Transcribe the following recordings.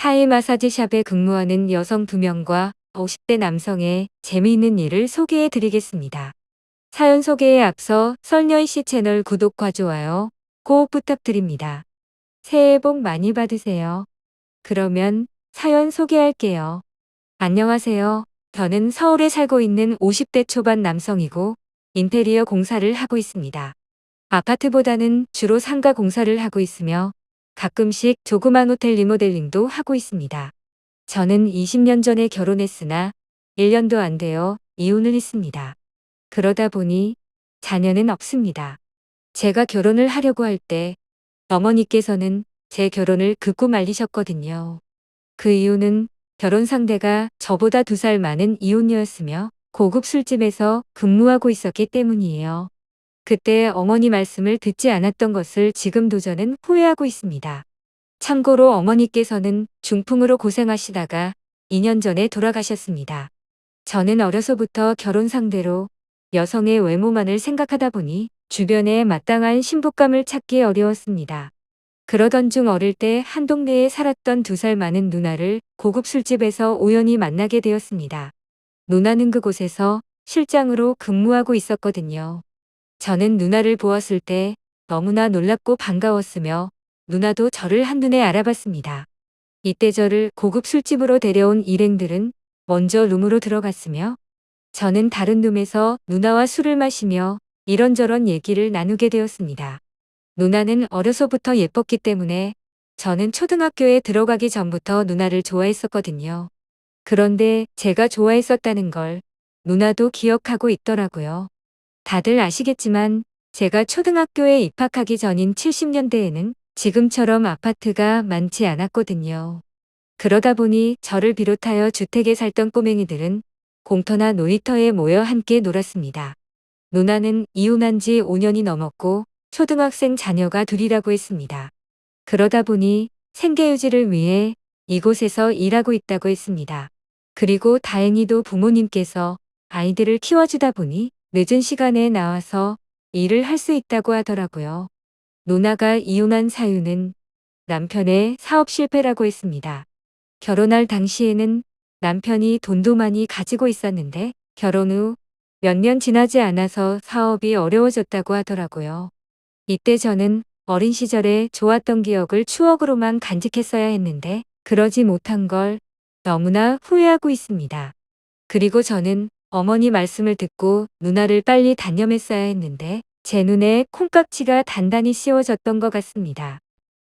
타이 마사지샵에 근무하는 여성 2명과 50대 남성의 재미있는 일을 소개해 드리겠습니다. 사연 소개에 앞서 썰녀이씨 채널 구독과 좋아요 꼭 부탁드립니다. 새해 복 많이 받으세요. 그러면 사연 소개할게요. 안녕하세요. 저는 서울에 살고 있는 50대 초반 남성이고 인테리어 공사를 하고 있습니다. 아파트보다는 주로 상가 공사를 하고 있으며 가끔씩 조그만 호텔 리모델링도 하고 있습니다. 저는 20년 전에 결혼했으나 1년도 안 되어 이혼을 했습니다. 그러다 보니 자녀는 없습니다. 제가 결혼을 하려고 할 때 어머니께서는 제 결혼을 극구 말리셨거든요. 그 이유는 결혼 상대가 저보다 2살 많은 이혼녀였으며 고급 술집에서 근무하고 있었기 때문이에요. 그때 어머니 말씀을 듣지 않았던 것을 지금도 저는 후회하고 있습니다. 참고로 어머니께서는 중풍으로 고생하시다가 2년 전에 돌아가셨습니다. 저는 어려서부터 결혼 상대로 여성의 외모만을 생각하다 보니 주변에 마땅한 신부감을 찾기 어려웠습니다. 그러던 중 어릴 때 한 동네에 살았던 2살 많은 누나를 고급 술집에서 우연히 만나게 되었습니다. 누나는 그곳에서 실장으로 근무하고 있었거든요. 저는 누나를 보았을 때 너무나 놀랍고 반가웠으며 누나도 저를 한눈에 알아봤습니다. 이때 저를 고급 술집으로 데려온 일행들은 먼저 룸으로 들어갔으며 저는 다른 룸에서 누나와 술을 마시며 이런저런 얘기를 나누게 되었습니다. 누나는 어려서부터 예뻤기 때문에 저는 초등학교에 들어가기 전부터 누나를 좋아했었거든요. 그런데 제가 좋아했었다는 걸 누나도 기억하고 있더라고요. 다들 아시겠지만 제가 초등학교에 입학하기 전인 70년대에는 지금처럼 아파트가 많지 않았거든요. 그러다 보니 저를 비롯하여 주택에 살던 꼬맹이들은 공터나 놀이터에 모여 함께 놀았습니다. 누나는 이혼한 지 5년이 넘었고 초등학생 자녀가 2이라고 했습니다. 그러다 보니 생계유지를 위해 이곳에서 일하고 있다고 했습니다. 그리고 다행히도 부모님께서 아이들을 키워주다 보니 늦은 시간에 나와서 일을 할 수 있다고 하더라고요. 누나가 이혼한 사유는 남편의 사업 실패라고 했습니다. 결혼할 당시에는 남편이 돈도 많이 가지고 있었는데 결혼 후 몇 년 지나지 않아서 사업이 어려워졌다고 하더라고요. 이때 저는 어린 시절에 좋았던 기억을 추억으로만 간직했어야 했는데 그러지 못한 걸 너무나 후회하고 있습니다. 그리고 저는 어머니 말씀을 듣고 누나를 빨리 단념했어야 했는데 제 눈에 콩깍지가 단단히 씌워졌던 것 같습니다.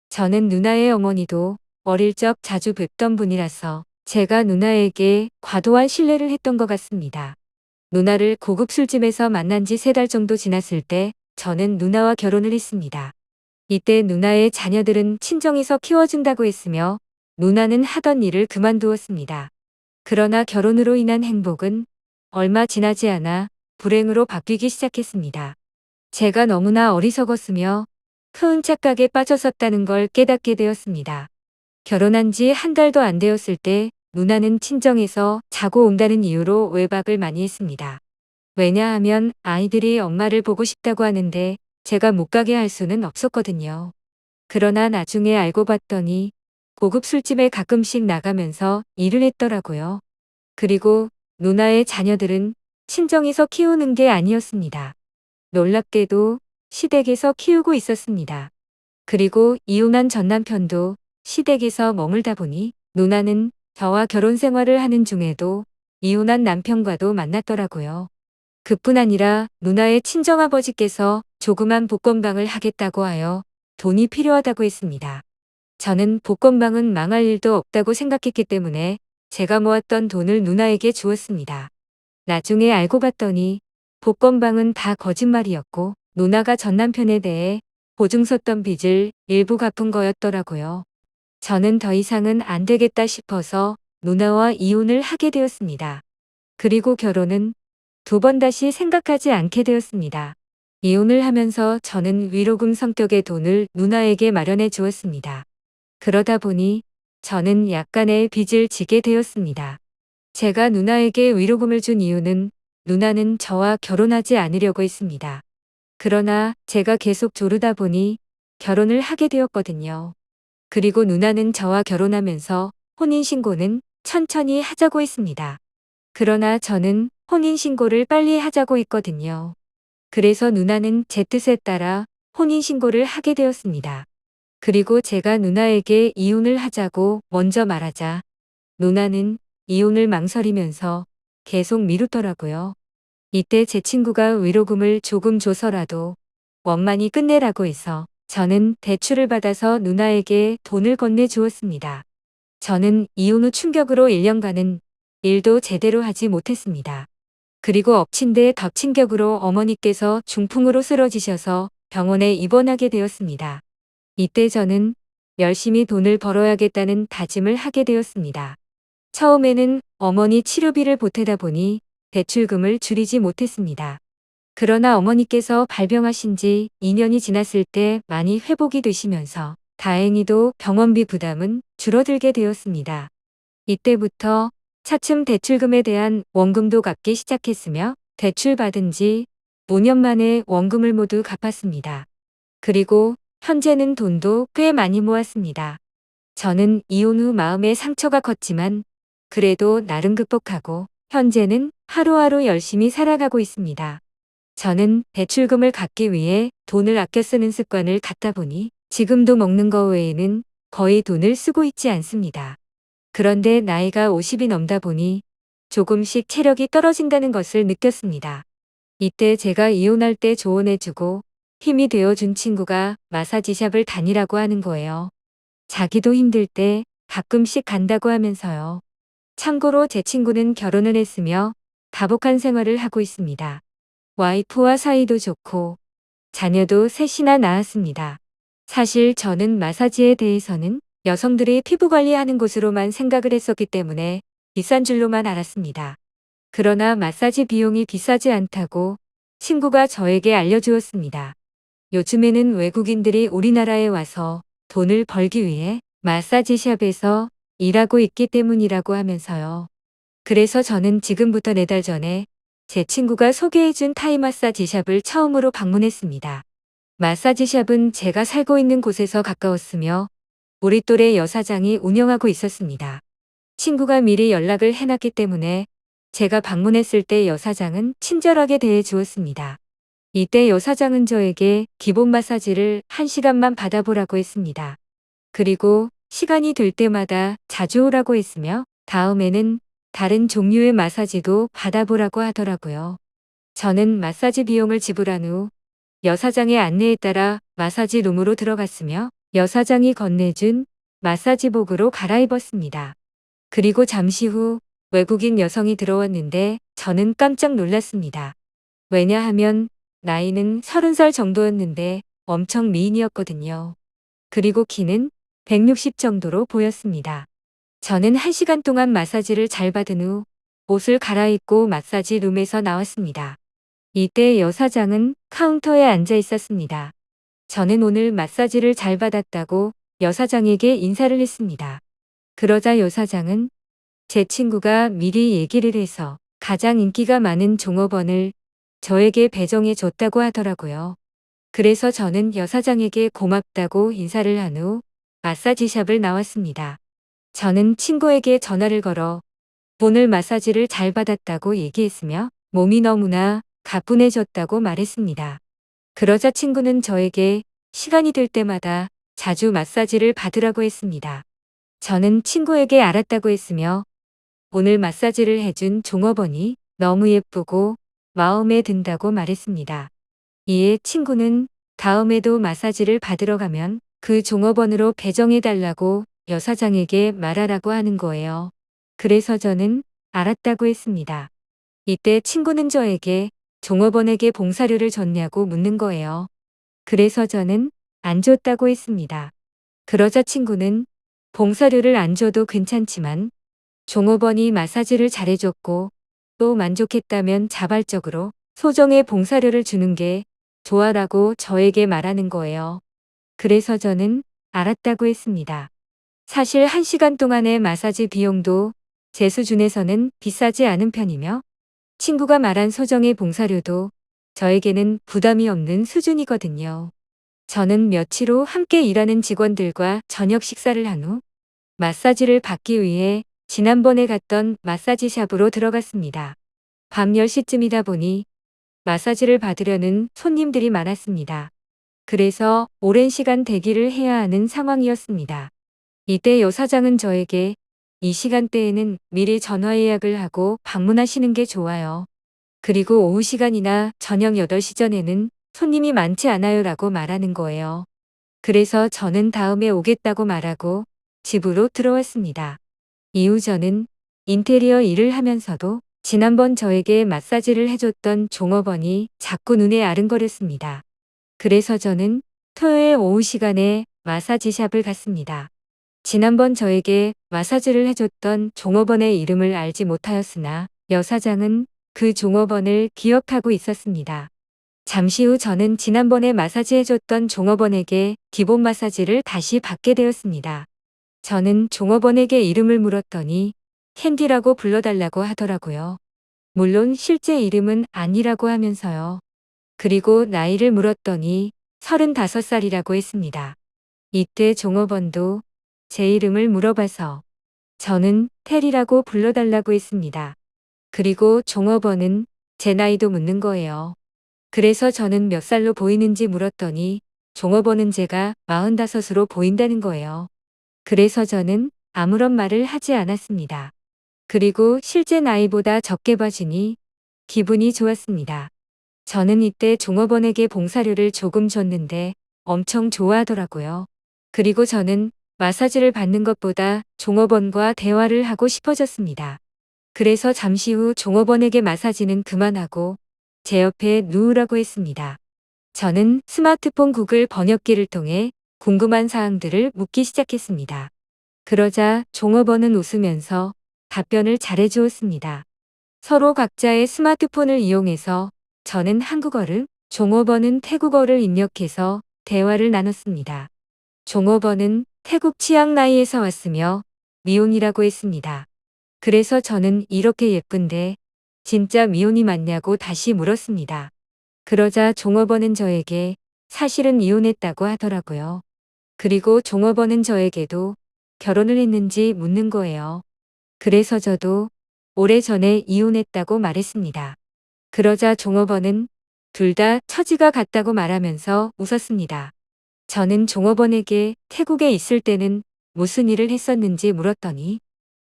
저는 누나의 어머니도 어릴 적 자주 뵙던 분이라서 제가 누나에게 과도한 신뢰를 했던 것 같습니다. 누나를 고급 술집에서 만난 지 3달 정도 지났을 때 저는 누나와 결혼을 했습니다. 이때 누나의 자녀들은 친정에서 키워준다고 했으며 누나는 하던 일을 그만두었습니다. 그러나 결혼으로 인한 행복은 얼마 지나지 않아 불행으로 바뀌기 시작했습니다. 제가 너무나 어리석었으며 큰 착각에 빠졌었다는 걸 깨닫게 되었습니다. 결혼한 지 1달도 안 되었을 때 누나는 친정에서 자고 온다는 이유로 외박을 많이 했습니다. 왜냐하면 아이들이 엄마를 보고 싶다고 하는데 제가 못 가게 할 수는 없었거든요. 그러나 나중에 알고 봤더니 고급 술집에 가끔씩 나가면서 일을 했더라고요. 그리고 누나의 자녀들은 친정에서 키우는 게 아니었습니다. 놀랍게도 시댁에서 키우고 있었습니다. 그리고 이혼한 전 남편도 시댁에서 머물다 보니 누나는 저와 결혼 생활을 하는 중에도 이혼한 남편과도 만났더라고요. 그뿐 아니라 누나의 친정아버지께서 조그만 복권방을 하겠다고 하여 돈이 필요하다고 했습니다. 저는 복권방은 망할 일도 없다고 생각했기 때문에 제가 모았던 돈을 누나에게 주었습니다. 나중에 알고 봤더니 복권방은 다 거짓말이었고 누나가 전 남편에 대해 보증 섰던 빚을 일부 갚은 거였더라고요. 저는 더 이상은 안 되겠다 싶어서 누나와 이혼을 하게 되었습니다. 그리고 결혼은 2번 다시 생각하지 않게 되었습니다. 이혼을 하면서 저는 위로금 성격의 돈을 누나에게 마련해 주었습니다. 그러다 보니 저는 약간의 빚을 지게 되었습니다. 제가 누나에게 위로금을 준 이유는 누나는 저와 결혼하지 않으려고 했습니다. 그러나 제가 계속 조르다 보니 결혼을 하게 되었거든요. 그리고 누나는 저와 결혼하면서 혼인신고는 천천히 하자고 했습니다. 그러나 저는 혼인신고를 빨리 하자고 했거든요. 그래서 누나는 제 뜻에 따라 혼인신고를 하게 되었습니다. 그리고 제가 누나에게 이혼을 하자고 먼저 말하자 누나는 이혼을 망설이면서 계속 미루더라고요. 이때 제 친구가 위로금을 조금 줘서라도 원만히 끝내라고 해서 저는 대출을 받아서 누나에게 돈을 건네주었습니다. 저는 이혼 후 충격으로 1년간은 일도 제대로 하지 못했습니다. 그리고 엎친 데 덮친 격으로 어머니께서 중풍으로 쓰러지셔서 병원에 입원하게 되었습니다. 이때 저는 열심히 돈을 벌어야겠다는 다짐을 하게 되었습니다. 처음에는 어머니 치료비를 보태다 보니 대출금을 줄이지 못했습니다. 그러나 어머니께서 발병하신 지 2년이 지났을 때 많이 회복이 되시면서 다행히도 병원비 부담은 줄어들게 되었습니다. 이때부터 차츰 대출금에 대한 원금도 갚기 시작했으며 대출 받은 지 5년 만에 원금을 모두 갚았습니다. 그리고 현재는 돈도 꽤 많이 모았습니다. 저는 이혼 후 마음의 상처가 컸지만 그래도 나름 극복하고 현재는 하루하루 열심히 살아가고 있습니다. 저는 대출금을 갚기 위해 돈을 아껴 쓰는 습관을 갖다 보니 지금도 먹는 거 외에는 거의 돈을 쓰고 있지 않습니다. 그런데 나이가 50이 넘다 보니 조금씩 체력이 떨어진다는 것을 느꼈습니다. 이때 제가 이혼할 때 조언해주고 힘이 되어준 친구가 마사지샵을 다니라고 하는 거예요. 자기도 힘들 때 가끔씩 간다고 하면서요. 참고로 제 친구는 결혼을 했으며 다복한 생활을 하고 있습니다. 와이프와 사이도 좋고 자녀도 셋이나 낳았습니다. 사실 저는 마사지에 대해서는 여성들이 피부 관리하는 곳으로만 생각을 했었기 때문에 비싼 줄로만 알았습니다. 그러나 마사지 비용이 비싸지 않다고 친구가 저에게 알려주었습니다. 요즘에는 외국인들이 우리나라에 와서 돈을 벌기 위해 마사지샵에서 일하고 있기 때문이라고 하면서요. 그래서 저는 지금부터 4달 전에 제 친구가 소개해준 타이 마사지샵을 처음으로 방문했습니다. 마사지샵은 제가 살고 있는 곳에서 가까웠으며 우리 또래 여사장이 운영하고 있었습니다. 친구가 미리 연락을 해놨기 때문에 제가 방문했을 때 여사장은 친절하게 대해 주었습니다. 이때 여사장은 저에게 기본 마사지를 1시간만 받아보라고 했습니다. 그리고 시간이 될 때마다 자주 오라고 했으며 다음에는 다른 종류의 마사지도 받아보라고 하더라고요. 저는 마사지 비용을 지불한 후 여사장의 안내에 따라 마사지 룸으로 들어갔으며 여사장이 건네준 마사지복으로 갈아입었습니다. 그리고 잠시 후 외국인 여성이 들어왔는데 저는 깜짝 놀랐습니다. 왜냐하면 나이는 30살 정도였는데 엄청 미인이었거든요. 그리고 키는 160 정도로 보였습니다. 저는 1시간 동안 마사지를 잘 받은 후 옷을 갈아입고 마사지 룸에서 나왔습니다. 이때 여사장은 카운터에 앉아 있었습니다. 저는 오늘 마사지를 잘 받았다고 여사장에게 인사를 했습니다. 그러자 여사장은 제 친구가 미리 얘기를 해서 가장 인기가 많은 종업원을 저에게 배정해 줬다고 하더라고요. 그래서 저는 여사장에게 고맙다고 인사를 한 후 마사지샵을 나왔습니다. 저는 친구에게 전화를 걸어 오늘 마사지를 잘 받았다고 얘기했으며 몸이 너무나 가뿐해졌다고 말했습니다. 그러자 친구는 저에게 시간이 될 때마다 자주 마사지를 받으라고 했습니다. 저는 친구에게 알았다고 했으며 오늘 마사지를 해준 종업원이 너무 예쁘고 마음에 든다고 말했습니다. 이에 친구는 다음에도 마사지를 받으러 가면 그 종업원으로 배정해달라고 여사장에게 말하라고 하는 거예요. 그래서 저는 알았다고 했습니다. 이때 친구는 저에게 종업원에게 봉사료를 줬냐고 묻는 거예요. 그래서 저는 안 줬다고 했습니다. 그러자 친구는 봉사료를 안 줘도 괜찮지만 종업원이 마사지를 잘해줬고 또 만족했다면 자발적으로 소정의 봉사료를 주는 게 좋아라고 저에게 말하는 거예요. 그래서 저는 알았다고 했습니다. 사실 1시간 동안의 마사지 비용도 제 수준에서는 비싸지 않은 편이며 친구가 말한 소정의 봉사료도 저에게는 부담이 없는 수준이거든요. 저는 며칠 후 함께 일하는 직원들과 저녁 식사를 한 후 마사지를 받기 위해 지난번에 갔던 마사지샵으로 들어갔습니다. 밤 10시쯤이다 보니 마사지를 받으려는 손님들이 많았습니다. 그래서 오랜 시간 대기를 해야 하는 상황이었습니다. 이때 여사장은 저에게 이 시간대에는 미리 전화 예약을 하고 방문하시는 게 좋아요. 그리고 오후 시간이나 저녁 8시 전에는 손님이 많지 않아요 라고 말하는 거예요. 그래서 저는 다음에 오겠다고 말하고 집으로 들어왔습니다. 이후 저는 인테리어 일을 하면서도 지난번 저에게 마사지를 해줬던 종업원이 자꾸 눈에 아른거렸습니다. 그래서 저는 토요일 오후 시간에 마사지샵을 갔습니다. 지난번 저에게 마사지를 해줬던 종업원의 이름을 알지 못하였으나 여사장은 그 종업원을 기억하고 있었습니다. 잠시 후 저는 지난번에 마사지 해줬던 종업원에게 기본 마사지를 다시 받게 되었습니다. 저는 종업원에게 이름을 물었더니 캔디라고 불러달라고 하더라고요. 물론 실제 이름은 아니라고 하면서요. 그리고 나이를 물었더니 35살이라고 했습니다. 이때 종업원도 제 이름을 물어봐서 저는 테리라고 불러달라고 했습니다. 그리고 종업원은 제 나이도 묻는 거예요. 그래서 저는 몇 살로 보이는지 물었더니 종업원은 제가 45으로 보인다는 거예요. 그래서 저는 아무런 말을 하지 않았습니다. 그리고 실제 나이보다 적게 봐주니 기분이 좋았습니다. 저는 이때 종업원에게 봉사료를 조금 줬는데 엄청 좋아하더라고요. 그리고 저는 마사지를 받는 것보다 종업원과 대화를 하고 싶어졌습니다. 그래서 잠시 후 종업원에게 마사지는 그만하고 제 옆에 누우라고 했습니다. 저는 스마트폰 구글 번역기를 통해 궁금한 사항들을 묻기 시작했습니다. 그러자 종업원은 웃으면서 답변을 잘해주었습니다. 서로 각자의 스마트폰을 이용해서 저는 한국어를, 종업원은 태국어를 입력해서 대화를 나눴습니다. 종업원은 태국 치앙라이에서 왔으며 미혼이라고 했습니다. 그래서 저는 이렇게 예쁜데 진짜 미혼이 맞냐고 다시 물었습니다. 그러자 종업원은 저에게 사실은 이혼했다고 하더라고요. 그리고 종업원은 저에게도 결혼을 했는지 묻는 거예요. 그래서 저도 오래전에 이혼했다고 말했습니다. 그러자 종업원은 둘 다 처지가 같다고 말하면서 웃었습니다. 저는 종업원에게 태국에 있을 때는 무슨 일을 했었는지 물었더니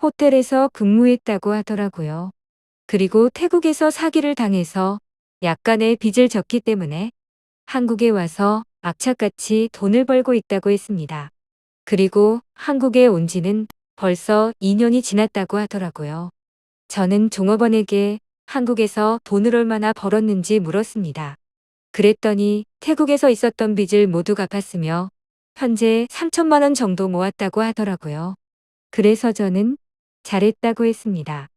호텔에서 근무했다고 하더라고요. 그리고 태국에서 사기를 당해서 약간의 빚을 졌기 때문에 한국에 와서 악착같이 돈을 벌고 있다고 했습니다. 그리고 한국에 온 지는 벌써 2년이 지났다고 하더라고요. 저는 종업원에게 한국에서 돈을 얼마나 벌었는지 물었습니다. 그랬더니 태국에서 있었던 빚을 모두 갚았으며 현재 3천만 원 정도 모았다고 하더라고요. 그래서 저는 잘했다고 했습니다.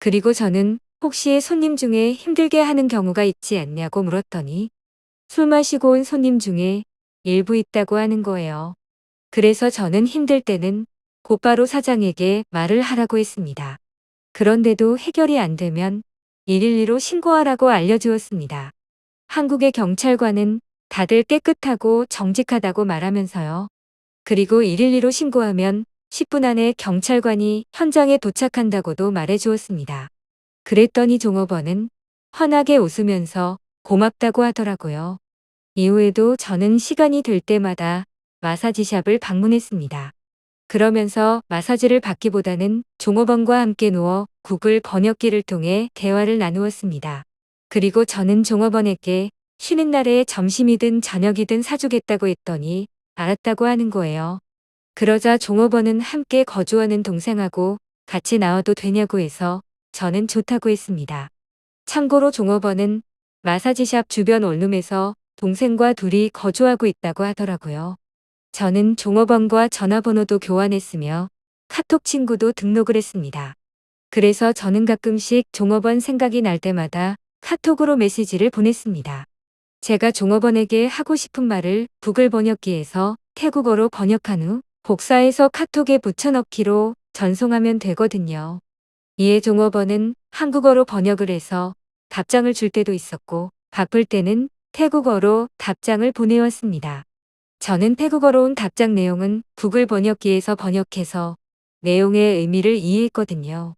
그리고 저는 혹시 손님 중에 힘들게 하는 경우가 있지 않냐고 물었더니 술 마시고 온 손님 중에 일부 있다고 하는 거예요. 그래서 저는 힘들 때는 곧바로 사장에게 말을 하라고 했습니다. 그런데도 해결이 안 되면 112로 신고하라고 알려주었습니다. 한국의 경찰관은 다들 깨끗하고 정직하다고 말하면서요. 그리고 112로 신고하면 10분 안에 경찰관이 현장에 도착한다고도 말해주었습니다. 그랬더니 종업원은 환하게 웃으면서 고맙다고 하더라고요. 이후에도 저는 시간이 될 때마다 마사지샵을 방문했습니다. 그러면서 마사지를 받기보다는 종업원과 함께 누워 구글 번역기를 통해 대화를 나누었습니다. 그리고 저는 종업원에게 쉬는 날에 점심이든 저녁이든 사주겠다고 했더니 알았다고 하는 거예요. 그러자 종업원은 함께 거주하는 동생하고 같이 나와도 되냐고 해서 저는 좋다고 했습니다. 참고로 종업원은 마사지샵 주변 원룸에서 동생과 둘이 거주하고 있다고 하더라고요. 저는 종업원과 전화번호도 교환했으며 카톡 친구도 등록을 했습니다. 그래서 저는 가끔씩 종업원 생각이 날 때마다 카톡으로 메시지를 보냈습니다. 제가 종업원에게 하고 싶은 말을 구글 번역기에서 태국어로 번역한 후 복사해서 카톡에 붙여넣기로 전송하면 되거든요. 이에 종업원은 한국어로 번역을 해서 답장을 줄 때도 있었고 바쁠 때는 태국어로 답장을 보내왔습니다. 저는 태국어로 온 답장 내용은 구글 번역기에서 번역해서 내용의 의미를 이해했거든요.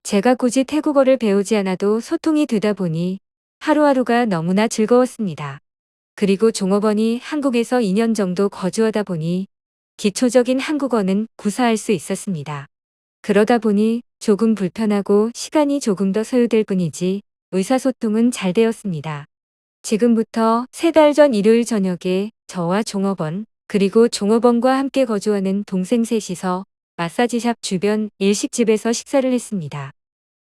제가 굳이 태국어를 배우지 않아도 소통이 되다 보니 하루하루가 너무나 즐거웠습니다. 그리고 종업원이 한국에서 2년 정도 거주하다 보니 기초적인 한국어는 구사할 수 있었습니다. 그러다 보니 조금 불편하고 시간이 조금 더 소요될 뿐이지 의사소통은 잘 되었습니다. 지금부터 3달 전 일요일 저녁에 저와 종업원, 그리고 종업원과 함께 거주하는 동생 셋이서 마사지샵 주변 일식집에서 식사를 했습니다.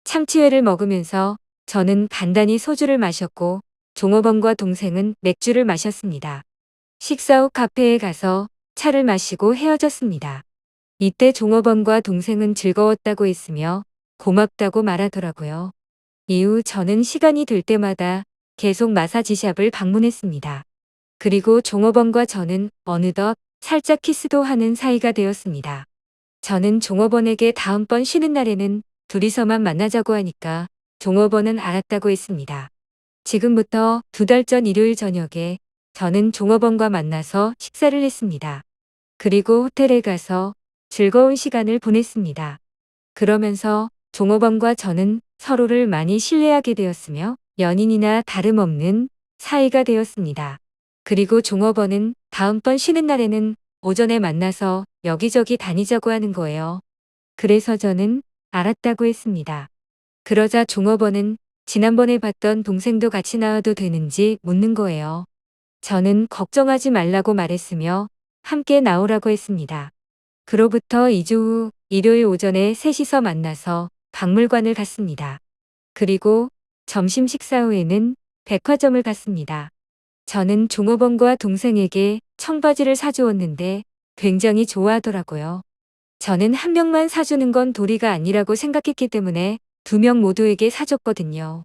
참치회를 먹으면서 저는 간단히 소주를 마셨고 종업원과 동생은 맥주를 마셨습니다. 식사 후 카페에 가서 차를 마시고 헤어졌습니다. 이때 종업원과 동생은 즐거웠다고 했으며 고맙다고 말하더라고요. 이후 저는 시간이 될 때마다 계속 마사지샵을 방문했습니다. 그리고 종업원과 저는 어느덧 살짝 키스도 하는 사이가 되었습니다. 저는 종업원에게 다음번 쉬는 날에는 둘이서만 만나자고 하니까 종업원은 알았다고 했습니다. 지금부터 2달 전 일요일 저녁에 저는 종업원과 만나서 식사를 했습니다. 그리고 호텔에 가서 즐거운 시간을 보냈습니다. 그러면서 종업원과 저는 서로를 많이 신뢰하게 되었으며 연인이나 다름없는 사이가 되었습니다. 그리고 종업원은 다음번 쉬는 날에는 오전에 만나서 여기저기 다니자고 하는 거예요. 그래서 저는 알았다고 했습니다. 그러자 종업원은 지난번에 봤던 동생도 같이 나와도 되는지 묻는 거예요. 저는 걱정하지 말라고 말했으며 함께 나오라고 했습니다. 그로부터 2주 후 일요일 오전에 셋이서 만나서 박물관을 갔습니다. 그리고 점심 식사 후에는 백화점을 갔습니다. 저는 종업원과 동생에게 청바지를 사주었는데 굉장히 좋아하더라고요. 저는 한 명만 사주는 건 도리가 아니라고 생각했기 때문에 2명 모두에게 사줬거든요.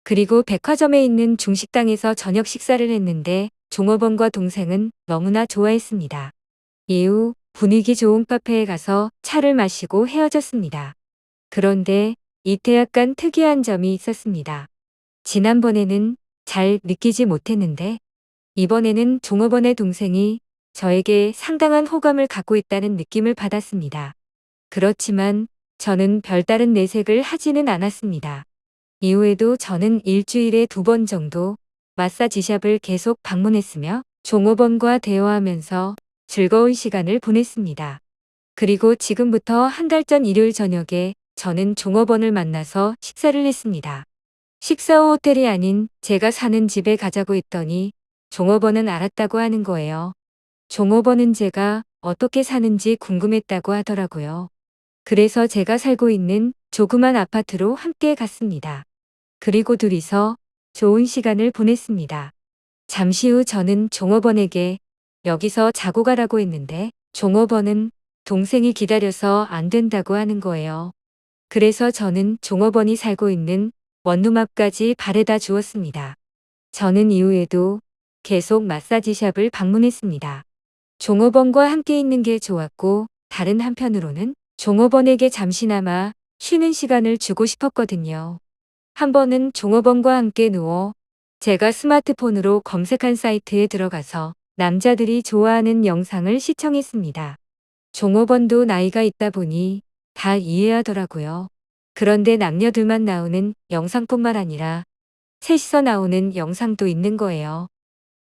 그리고 백화점에 있는 중식당에서 저녁 식사를 했는데 종업원과 동생은 너무나 좋아했습니다. 이후 분위기 좋은 카페에 가서 차를 마시고 헤어졌습니다. 그런데 이때 약간 특이한 점이 있었습니다. 지난번에는 잘 느끼지 못했는데 이번에는 종업원의 동생이 저에게 상당한 호감을 갖고 있다는 느낌을 받았습니다. 그렇지만 저는 별다른 내색을 하지는 않았습니다. 이후에도 저는 일주일에 2번 정도 마사지샵을 계속 방문했으며 종업원과 대화하면서 즐거운 시간을 보냈습니다. 그리고 지금부터 1달 전 일요일 저녁에 저는 종업원을 만나서 식사를 했습니다. 식사 후 호텔이 아닌 제가 사는 집에 가자고 했더니 종업원은 알았다고 하는 거예요. 종업원은 제가 어떻게 사는지 궁금했다고 하더라고요. 그래서 제가 살고 있는 조그만 아파트로 함께 갔습니다. 그리고 둘이서 좋은 시간을 보냈습니다. 잠시 후 저는 종업원에게 여기서 자고 가라고 했는데 종업원은 동생이 기다려서 안 된다고 하는 거예요. 그래서 저는 종업원이 살고 있는 원룸 앞까지 바래다 주었습니다. 저는 이후에도 계속 마사지샵을 방문했습니다. 종업원과 함께 있는 게 좋았고 다른 한편으로는 종업원에게 잠시나마 쉬는 시간을 주고 싶었거든요. 한 번은 종업원과 함께 누워 제가 스마트폰으로 검색한 사이트에 들어가서 남자들이 좋아하는 영상을 시청했습니다. 종업원도 나이가 있다 보니 다 이해하더라고요. 그런데 남녀들만 나오는 영상뿐만 아니라 셋이서 나오는 영상도 있는 거예요.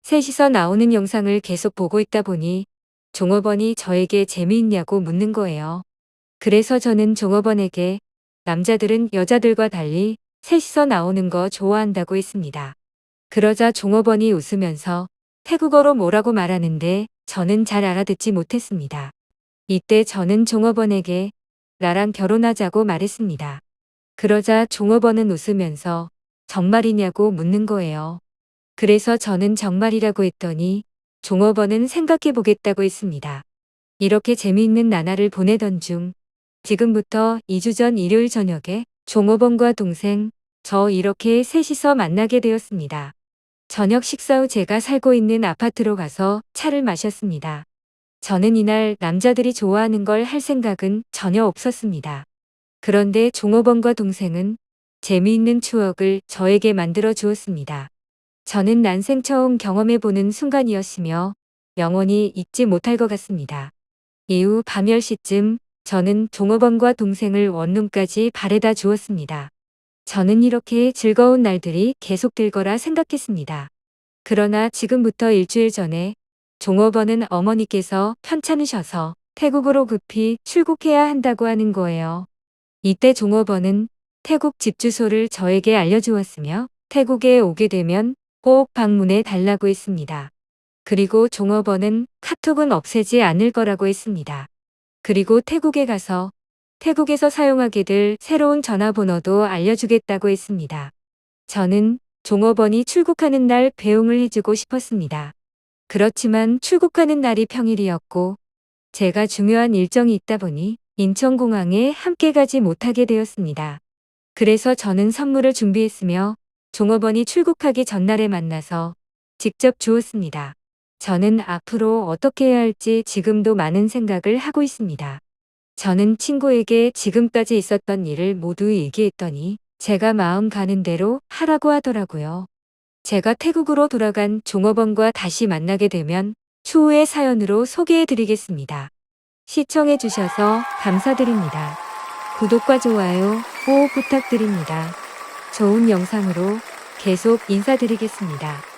셋이서 나오는 영상을 계속 보고 있다 보니 종업원이 저에게 재미있냐고 묻는 거예요. 그래서 저는 종업원에게 남자들은 여자들과 달리 셋이서 나오는 거 좋아한다고 했습니다. 그러자 종업원이 웃으면서 태국어로 뭐라고 말하는데 저는 잘 알아듣지 못했습니다. 이때 저는 종업원에게 나랑 결혼하자고 말했습니다. 그러자 종업원은 웃으면서 정말이냐고 묻는 거예요. 그래서 저는 정말이라고 했더니 종업원은 생각해 보겠다고 했습니다. 이렇게 재미있는 나날을 보내던 중 지금부터 2주 전 일요일 저녁에 종업원과 동생, 저 이렇게 셋이서 만나게 되었습니다. 저녁 식사 후 제가 살고 있는 아파트로 가서 차를 마셨습니다. 저는 이날 남자들이 좋아하는 걸 할 생각은 전혀 없었습니다. 그런데 종업원과 동생은 재미있는 추억을 저에게 만들어 주었습니다. 저는 난생 처음 경험해보는 순간이었으며 영원히 잊지 못할 것 같습니다. 이후 밤 10시쯤 저는 종업원과 동생을 원룸까지 바래다 주었습니다. 저는 이렇게 즐거운 날들이 계속될 거라 생각했습니다. 그러나 지금부터 일주일 전에 종업원은 어머니께서 편찮으셔서 태국으로 급히 출국해야 한다고 하는 거예요. 이때 종업원은 태국 집 주소를 저에게 알려주었으며 태국에 오게 되면 꼭 방문해 달라고 했습니다. 그리고 종업원은 카톡은 없애지 않을 거라고 했습니다. 그리고 태국에 가서 태국에서 사용하게 될 새로운 전화번호도 알려주겠다고 했습니다. 저는 종업원이 출국하는 날 배웅을 해주고 싶었습니다. 그렇지만 출국하는 날이 평일이었고 제가 중요한 일정이 있다 보니 인천공항에 함께 가지 못하게 되었습니다. 그래서 저는 선물을 준비했으며 종업원이 출국하기 전날에 만나서 직접 주었습니다. 저는 앞으로 어떻게 해야 할지 지금도 많은 생각을 하고 있습니다. 저는 친구에게 지금까지 있었던 일을 모두 얘기했더니 제가 마음 가는 대로 하라고 하더라고요. 제가 태국으로 돌아간 종업원과 다시 만나게 되면 추후의 사연으로 소개해 드리겠습니다. 시청해 주셔서 감사드립니다. 구독과 좋아요 꼭 부탁드립니다. 좋은 영상으로 계속 인사드리겠습니다.